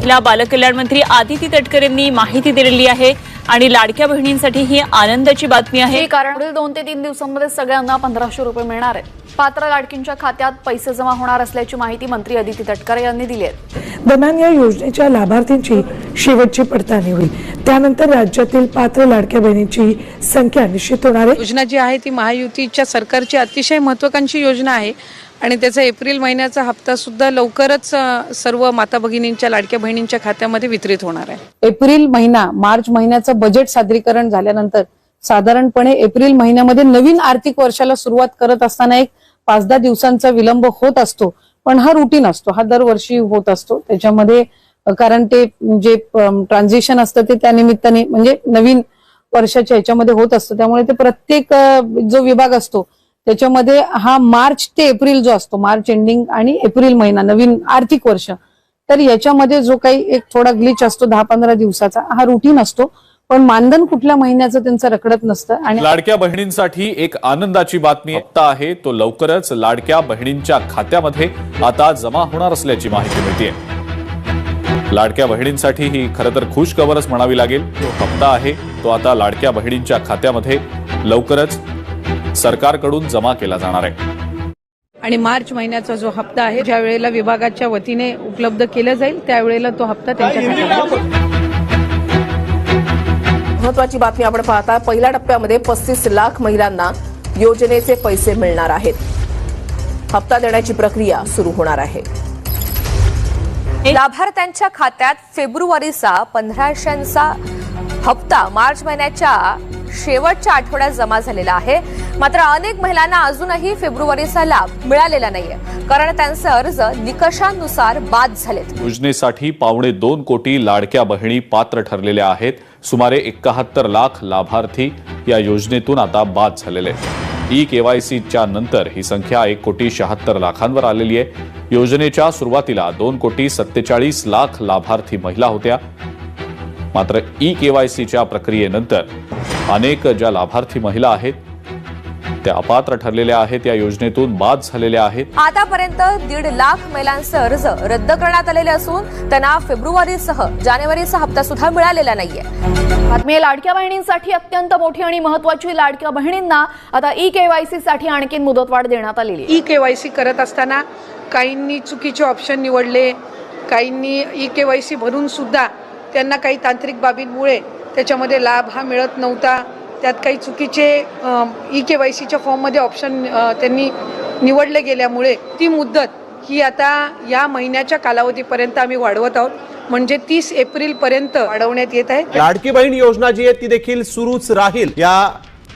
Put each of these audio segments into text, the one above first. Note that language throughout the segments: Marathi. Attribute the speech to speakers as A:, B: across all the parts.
A: तिला बालकल्याण मंत्री आदिती तटकरे यांनी माहिती दिलेली आहे आणि लाडक्या बहिणींसाठी ही आनंदाची बातमी आहे,
B: कारण पुढील 2 ते 3 दिवसांमध्ये सगळ्यांना 1500 रुपये मिळणार आहेत। पात्र लाडकींच्या खात्यात पैसे जमा होणार असल्याची माहिती मंत्री आदिती तटकरे यांनी दिली आहे।
C: दरम्यान या योजनेच्या लाभार्थींची शेवटची पडताळणी होईल, त्यानंतर राज्यातील पात्र लाडक्या बहिणींची संख्या निश्चित होणार आहे।
D: योजना जी आहे ती महायुतीच्या सरकारची अतिशय महत्त्वाकांक्षी योजना आहे आणि त्याचा एप्रिल महिन्याचा हप्ता सुद्धा लवकरच सर्व माता भगिनींच्या लाडक्या बहिणींच्या खात्यामध्ये वितरित होणार आहे।
E: एप्रिल महिना मार्च महिन्याचं बजेट सादरीकरण झाल्यानंतर साधारणपणे एप्रिल महिन्यामध्ये नवीन आर्थिक वर्षाला सुरुवात करत असताना एक 5-10 दिवसांचा विलंब होत असतो, पण हा रुटीन असतो, हा दरवर्षी होत असतो। त्याच्यामध्ये कारण ते जे ट्रान्झिशन असतं ते त्या निमित्ताने म्हणजे नवीन वर्षाच्या ह्याच्यामध्ये होत असतं, त्यामुळे ते प्रत्येक जो विभाग असतो त्याच्यामध्ये हा मार्च ते एप्रिल जो असतो, मार्च एंडिंग आणि एप्रिल महिना नवीन आर्थिक वर्ष, तर याच्यामध्ये जो काही एक थोडा ग्लिच असतो 10-15 दिवसाचा, हा रुटीन असतो, पण मानधन कुठल्या महिन्याचं त्यांचं रखडत नसतं। आणि
F: लाडक्या बहिणींसाठी एक आनंदाची बातमी हप्ता आहे तो लवकरच लाडक्या बहिणींच्या खात्यामध्ये आता जमा होणार असल्याची माहिती मिळते। लाडक्या बहिणींसाठी ही खरं तर खुश खबरच म्हणावी लागेल। तो हप्ता आहे तो आता लाडक्या बहिणींच्या खात्यामध्ये लवकरच सरकारकडून जमा केला जाणार आहे।
D: आणि मार्च महिन्याचा जो हप्ता आहे ज्या वेळेला विभागाच्या वतीने उपलब्ध केला जाईल त्यावेळेला तो हप्ता त्यांच्या खात्यात।
G: महत्वाची बातमी आपण पाहता, पहिल्या टप्प्यामध्ये 35 लाख महिलांना योजनेचे पैसे मिळणार आहेत। हप्ता देण्याची प्रक्रिया सुरू होणार आहे।
H: लाभार्थ्यांच्या खात्यात फेब्रुवारीचा 1500चा हप्ता मार्च महिन्याच्या शेवटच्या आठवड्यात जमा झालेला आहे। मात्र अनेक महिलांना अजूनही फेब्रुवारीचा लाभ मिळालेला नाहीये, कारण त्यांचे अर्ज निकषांनुसार बाद झालेत।
F: योजनेसाठी 2.25 कोटी लाडक्या बहिणी पात्र ठरलेल्या आहेत। सुमारे 71 लाख लाभार्थी या योजनेतून आता बाद झालेले आहेत। ई-केवायसीच्या नंतर ही संख्या 1,76,00,000 आलेली आहे। योजनेच्या सुरुवातीला 2,47,00,000 लाभार्थी महिला होत्या, मात्र ई-केवायसीच्या प्रक्रियेनंतर अनेक ज्या लाभार्थी महिला आहेत त्या अपात्र ठरलेल्या आहेत, या योजनेतून बाद झालेल्या आहेत।
H: आतापर्यंत 1.5 लाख महिलांचे अर्ज रद्द करण्यात आलेले असून त्यांना फेब्रुवारीसह जानेवारीचा हप्ता सुद्धा मिळालेला नाहीये।
B: बातमी लाडक्या बहिणींसाठी अत्यंत मोठी आणि महत्त्वाची। लाडक्या बहिणींना आता ई-केवायसी साठी आणखी मुदतवाढ देण्यात आलेली आहे।
D: ई-केवायसी करत असताना काहींनी चुकीचे ऑप्शन निवडले, काहींनी ई-केवायसी भरून सुद्धा त्यांना काही तांत्रिक बाबींमुळे त्याच्यामध्ये लाभ हा मिळत नव्हता। त्यात काही चुकीचे ई-केवायसीच्या फॉर्ममध्ये ऑप्शन त्यांनी निवडले गेल्यामुळे ती मुदत ही आता या महिन्याच्या कालावधीपर्यंत आम्ही वाढवत आहोत, म्हणजे 30 एप्रिल पर्यंत वाढवण्यात येत आहे।
I: लाडकी बहीण योजना जी आहे ती देखील सुरूच राहील। या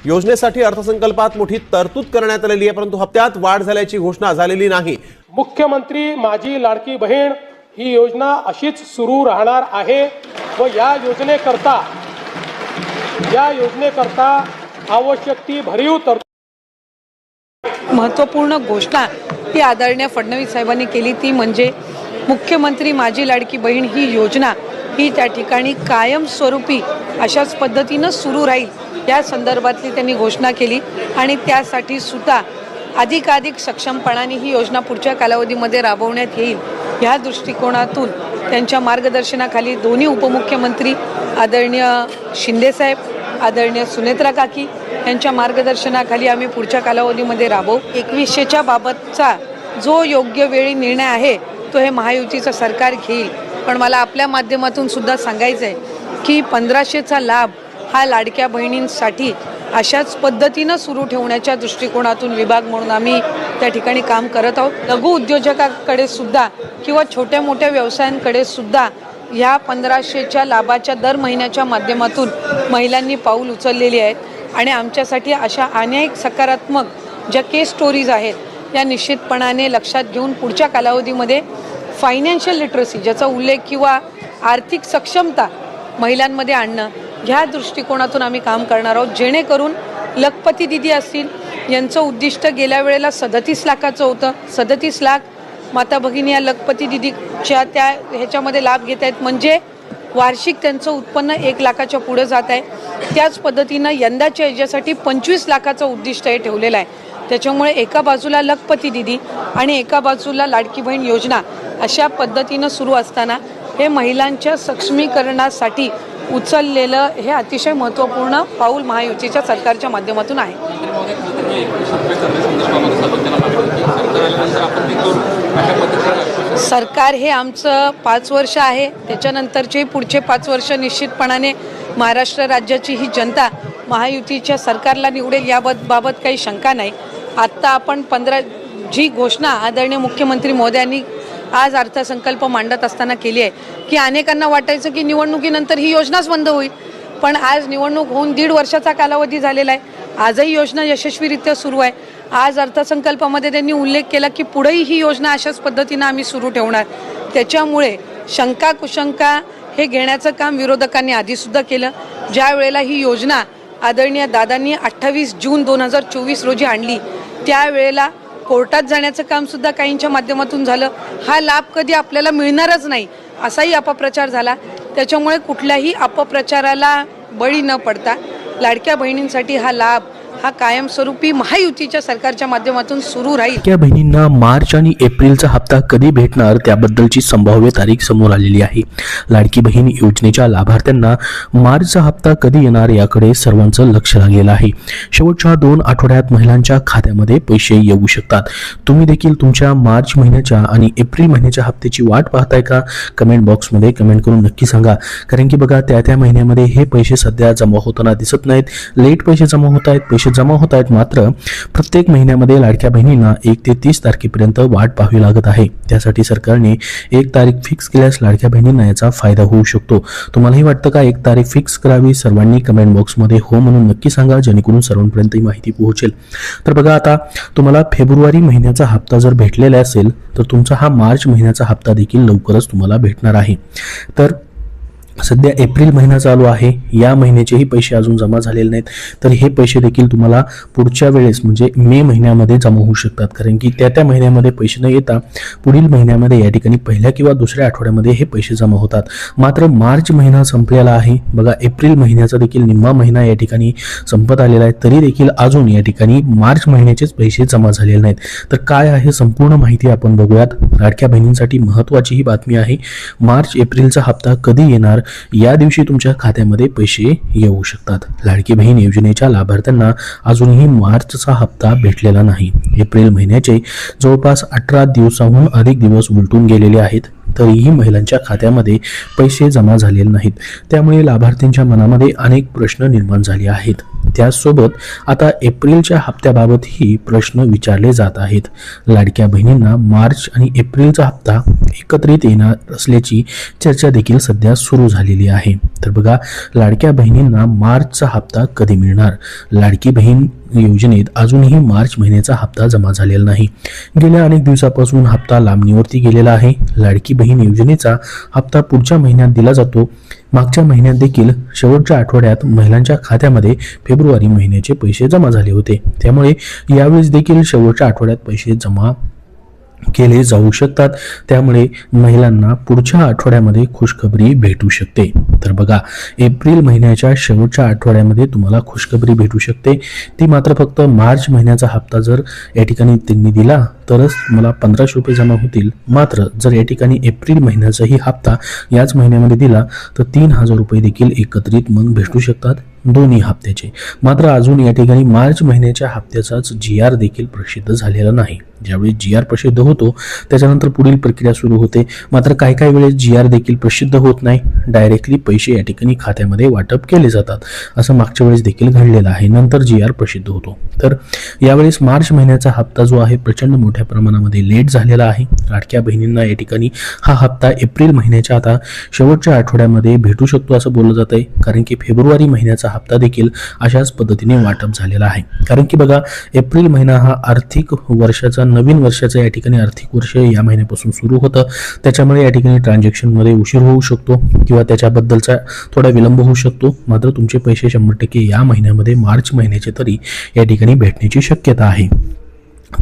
I: योजनेसाठी अर्थसंकल्पात मोठी तरतूद करण्यात आलेली आहे, परंतु हप्त्यात वाढ झाल्याची घोषणा झालेली नाही।
J: मुख्यमंत्री माझी लाडकी बहीण ही योजना अशीच सुरू राहणार आहे व या योजनेकरता आवश्यक ती भरीव तरतूद।
D: महत्त्वपूर्ण घोषणा ही आदरणीय फडणवीस साहेबांनी केली, ती म्हणजे मुख्यमंत्री माझी लाडकी बहीण ही योजना ही त्या ठिकाणी कायमस्वरूपी अशाच पद्धतीनं सुरू राहील या संदर्भातली त्यांनी घोषणा केली आणि त्यासाठी सुद्धा अधिकाधिक सक्षमपणाने ही योजना पुढच्या कालावधीमध्ये राबवण्यात येईल या दृष्टिकोनातून त्यांच्या मार्गदर्शनाखाली दोन्ही उपमुख्यमंत्री आदरणीय शिंदेसाहेब, आदरणीय सुनेत्रा काकी यांच्या मार्गदर्शनाखाली आम्ही पुढच्या कालावधीमध्ये राबवू। 2100च्या बाबतचा जो योग्य वेळी निर्णय आहे तो हे महायुतीचं सरकार घेईल, पण मला आपल्या माध्यमातून सुद्धा सांगायचं आहे की 1500चा लाभ हा लाडक्या बहिणींसाठी अशाच पद्धतीनं सुरू ठेवण्याच्या दृष्टिकोनातून विभाग म्हणून आम्ही त्या ठिकाणी काम करत आहोत। लघु उद्योजकांकडे सुद्धा किंवा छोट्या मोठ्या व्यवसायांकडे सुद्धा ह्या 1500च्या लाभाच्या दर महिन्याच्या माध्यमातून महिलांनी पाऊल उचललेली आहेत आणि आमच्यासाठी अशा अनेक सकारात्मक ज्या केस स्टोरीज आहेत या निश्चितपणाने लक्षात घेऊन पुढच्या कालावधीमध्ये फायनान्शियल लिटरसी ज्याचा उल्लेख किंवा आर्थिक सक्षमता महिलांमध्ये आणणं ह्या दृष्टिकोनातून आम्ही काम करणार आहोत, जेणेकरून लखपती दिदी असतील यांचं उद्दिष्ट गेल्या वेळेला 37 लाखाचं होतं। 37 लाख माता भगिनी या लखपती दिदीच्या त्या ह्याच्यामध्ये लाभ घेत आहेत, म्हणजे वार्षिक त्यांचं उत्पन्न 1 लाखाच्या पुढे जात आहे। त्याच पद्धतीनं यंदाच्या याच्यासाठी 25 लाखाचं उद्दिष्ट हे ठेवलेलं आहे। त्याच्यामुळे एका बाजूला लखपती दिदी आणि एका बाजूला लाडकी बहीण योजना अशा पद्धतीनं सुरू असताना हे महिलांच्या सक्षमीकरणासाठी उचललेलं हे अतिशय महत्त्वपूर्ण पाऊल महायुतीच्या सरकारच्या माध्यमातून आहे. सरकार हे आमचं 5 वर्ष आहे, त्याच्यानंतरचे पुढचे 5 वर्ष निश्चितपणाने महाराष्ट्र राज्याची ही जनता महायुतीच्या सरकारला निवडेल याबाबत काही शंका नाही. आत्ता आपण 15 जी घोषणा आदरणीय मुख्यमंत्री महोदयांनी आज अर्थसंकल्प मांडत असताना केली आहे की अनेकांना वाटायचं की निवडणुकीनंतर ही योजनाच बंद होईल, पण आज निवडणूक होऊन 1.5 वर्षाचा कालावधी झालेला आहे. आजही योजना यशस्वीरित्या सुरू आहे. आज अर्थसंकल्पामध्ये त्यांनी उल्लेख केला की पुढेही ही योजना अशाच पद्धतीनं आम्ही सुरू ठेवणार. त्याच्यामुळे शंका कुशंका हे घेण्याचं काम विरोधकांनी आधीसुद्धा केलं. ज्या वेळेला ही योजना आदरणीय दादांनी 28 जून 2024 रोजी आणली त्यावेळेला कोर्टात जाण्याचं काम सुद्धा काहींच्या माध्यमातून झालं. हा लाभ कधी आपल्याला मिळणारच नाही असाही अपप्रचार झाला. त्याच्यामुळे कुठल्याही अपप्रचाराला बळी न पडता लाडक्या बहिणींसाठी हा लाभ हा कायमस्वरूपी महायुतीच्या सरकारच्या माध्यमातून सुरू राहील.
K: लाडक्या बहिणींना मार्च आणि एप्रिलचा हप्ता कधी भेटणार त्याबद्दलची संभाव्य तारीख समोर आलेली आहे. लाडकी बहीण योजनेच्या लाभार्थ्यांना मार्चचा हप्ता कधी येणार याकडे सर्वांचं लक्ष लागलेलं आहे. शेवटच्या 2 आठवड्यात महिलांच्या खात्यामध्ये पैसे येऊ शकतात. तुम्ही देखील तुमच्या मार्च महिन्याच्या आणि एप्रिल महिन्याच्या हप्त्याची वाट पाहताय का? कमेंट बॉक्समध्ये कमेंट करून नक्की सांगा. कारण की बघा त्या महिन्यामध्ये हे पैसे सध्या जमा होताना दिसत नाहीत. लेट पैसे जमा होत आहेत, पैसे जमा होत आहेत, मात्र प्रत्येक महिन्यामध्ये लाडक्या बहिणींना 1 ते 30 तारखेपर्यंत वाट पाहावी लागत आहे. त्यासाठी सरकारने 1 तारीख फिक्स केल्यास लाडक्या बहिणींना याचा फायदा होऊ शकतो. तुम्हालाही वाटतं का 1 तारीख फिक्स करावी? सर्वांनी कमेंट बॉक्समध्ये हो म्हणून नक्की सांगा, जेणेकरून सर्वांपर्यंत ही माहिती पोहोचेल. तर बघा, आता तुम्हाला फेब्रुवारी महिन्याचा हप्ता जर भेटलेला असेल तर तुमचा हा मार्च महिन्याचा हप्ता देखील लवकरच तुम्हाला भेटणार आहे. तर सध्या एप्रिल महिना चालू आहे, या महिन्याचेही पैसे अजून जमा झालेले नाहीत, तर हे पैसे देखील तुम्हाला पुढच्या वेळेस म्हणजे मे महिन्यामध्ये जमा होऊ शकतात. कारण की त्या महिन्यामध्ये पैसे न येता पुढील महिन्यामध्ये या ठिकाणी पहिल्या किंवा दुसऱ्या आठवड्यामध्ये हे पैसे जमा होतात. मात्र मार्च महिना संपलेला आहे. बघा, एप्रिल महिन्याचा देखील निम्मा महिना या ठिकाणी संपत आलेला आहे, तरी देखील अजून या ठिकाणी मार्च महिन्याचेच पैसे जमा झालेले नाहीत. तर काय आहे संपूर्ण माहिती आपण बघूयात. लाडक्या बहिणींसाठी महत्त्वाची ही बातमी आहे. मार्च एप्रिलचा हप्ता कधी येणार या दिवशी तुमच्या खात्यामध्ये पैसे येऊ शकतात. लाडकी बहीण योजनेच्या लाभार्थ्यांना अजूनही मार्चचा हप्ता भेटलेला नाही. एप्रिल महिन्याचे जवळपास 18 दिवसांहून अधिक दिवस उलटून गेलेले आहेत, तरीही महिलांच्या खात्यामध्ये पैसे जमा झालेले नाहीत. त्यामुळे लाभार्थींच्या मनामध्ये अनेक प्रश्न निर्माण झाले आहेत. त्याचसोबत आता एप्रिलच्या हप्त्याबाबतही प्रश्न विचारले जात आहेत. लाडक्या बहिणींना मार्च आणि एप्रिलचा हप्ता एकत्रित येणार असल्याची चर्चा देखील सध्या सुरू झालेली आहे. तर बघा, लाडक्या बहिणींना मार्चचा हप्ता कधी मिळणार? लाडकी बहीण योजनेत अजूनही मार्च महिन्याचा हप्ता जमा झालेला नाही. गेल्या अनेक दिवसापासून हप्ता लांबणीवरती गेलेला आहे. लाडकी बहीण योजनेचा हप्ता पुढच्या महिन्यात दिला जातो. मागच्या महिन्यात देखील शेवटच्या आठवड्यात महिलांच्या खात्यामध्ये फेब्रुवारी महिन्याचे पैसे जमा झाले होते. त्यामुळे यावेळेस देखील शेवटच्या आठवड्यात पैसे जमा केले जाऊ शकतात. त्यामुळे महिलांना पुढच्या आठवड्यामध्ये खुशखबरी भेटू शकते. तर बघा, एप्रिल महिन्याच्या शेवटच्या आठवड्यामध्ये तुम्हाला खुशखबरी भेटू शकते. ती मात्र फक्त मार्च महिन्याचा हप्ता जर या ठिकाणी त्यांनी दिला तरच तुम्हाला 1500 रुपये जमा होतील. मात्र जर या ठिकाणी एप्रिल महिन्याचाही हप्ता याच महिन्यामध्ये दिला तर 3000 रुपये देखील एकत्रित मग भेटू शकतात दोन्ही हप्त्याचे. मात्र अजून या ठिकाणी मार्च महिन्याच्या हप्त्याचाच GR देखील प्रसिद्ध झालेला नाही. ज्यावेळी GR प्रसिद्ध होतो त्याच्यानंतर पुढील प्रक्रिया सुरू होते. मात्र काही वेळेस GR देखील प्रसिद्ध होत नाही, डायरेक्टली पैसे या ठिकाणी खात्यामध्ये वाटप केले जातात. असं मागच्या वेळेस देखील घडलेलं आहे. नंतर GR प्रसिद्ध होतो. तर यावेळेस मार्च महिन्याचा हप्ता जो आहे प्रचंड मोठ्या प्रमाणामध्ये लेट झालेला आहे. लाडक्या बहिणींना या ठिकाणी हा हप्ता एप्रिल महिन्याच्या आता शेवटच्या आठवड्यामध्ये भेटू शकतो असं बोललं जात आहे. कारण की फेब्रुवारी महिन्याचा हप्ता देखील अशाच पद्धतीने वाटप झालेला आहे. कारण की बघा, एप्रिल महिना हा आर्थिक वर्षाचा नवीन वर्षाचं या ठिकाणी आर्थिक वर्ष या महिन्यापासून सुरू होतं. त्याच्यामुळे या ठिकाणी ट्रान्झॅक्शनमध्ये उशीर होऊ शकतो किंवा त्याच्याबद्दलचा थोडा विलंब होऊ शकतो. मात्र तुमचे पैसे 100% या महिन्यामध्ये मार्च महिन्याचे तरी या ठिकाणी भेटण्याची शक्यता आहे.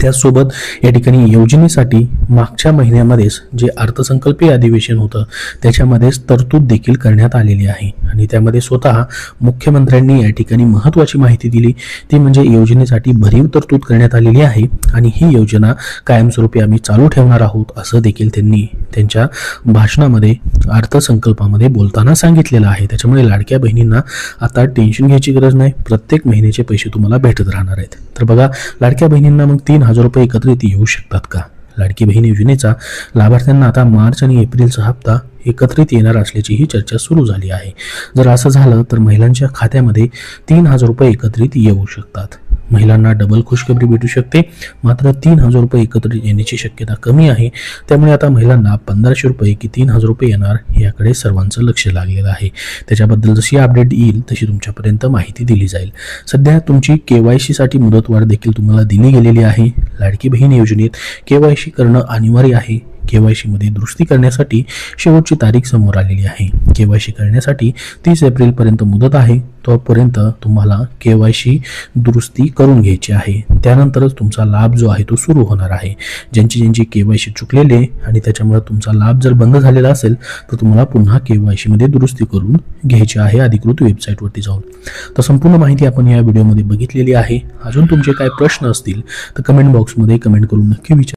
K: त्याचसोबत या ठिकाणी योजनेसाठी मागच्या महिन्यामध्येच जे अर्थसंकल्पीय अधिवेशन होतं त्याच्यामध्येच तरतूद देखील करण्यात आलेली आहे आणि त्यामध्ये स्वतः मुख्यमंत्र्यांनी या ठिकाणी महत्त्वाची माहिती दिली, ती म्हणजे योजनेसाठी भरीव तरतूद करण्यात आलेली आहे आणि ही योजना कायमस्वरूपी आम्ही चालू ठेवणार आहोत असं देखील त्यांनी त्यांच्या भाषणामध्ये अर्थसंकल्पामध्ये बोलताना सांगितलेलं आहे. त्याच्यामुळे लाडक्या बहिणींना आता टेन्शन घ्यायची गरज नाही, प्रत्येक महिन्याचे पैसे तुम्हाला भेटत राहणार आहेत. तर बघा, लाडक्या बहिणींना मग 3,000 रुपये एकत्रित येऊ शकतात का? लाडकी बहीण योजनेचा लाभार्थ्यांना आता मार्च आणि एप्रिलचा हप्ता एकत्रित येणार असल्याची ही चर्चा सुरू झाली आहे. जर असं झालं तर महिलांच्या खात्यामध्ये 3,000 रुपये एकत्रित येऊ शकतात. महिलांना डबल खुशखबरी भेटू शकते, मात्र 3,000 रुपये एकत्रित येण्याची शक्यता कमी आहे. त्यामुळे आता महिलांना 1,500 रुपये की 3,000 रुपये येणार याकडे सर्वांचं लक्ष लागलेलं आहे. त्याच्याबद्दल जशी अपडेट येईल तशी तुमच्यापर्यंत माहिती दिली जाईल. सध्या तुमची KYC साठी मुदतवाढ देखील तुम्हाला दिली गेलेली आहे. लाडकी बहीण योजनेत KYC करणं अनिवार्य आहे. KYC मध्ये दुरुस्ती करण्यासाठी शेवटची तारीख समोर आलेली आहे. KYC करण्यासाठी 30 एप्रिलपर्यंत मुदत आहे. तोपर्यंत तुम्हाला KYC दुरुस्ती करून घ्यायची आहे. त्यानंतरच तुमचा लाभ जो आहे तो सुरू होणार आहे. ज्यांची KYC चुकलेली आहे आणि त्याच्यामुळे तुमचा लाभ जर बंद झालेला असेल तर तुम्हाला पुन्हा KYC मध्ये दुरुस्ती करून घ्यायची आहे अधिकृत वेबसाईटवरती जाऊन. तर संपूर्ण माहिती आपण या व्हिडिओमध्ये बघितलेली आहे. अजून तुमचे काय प्रश्न असतील तर कमेंट बॉक्समध्ये कमेंट करून नक्की विचारा.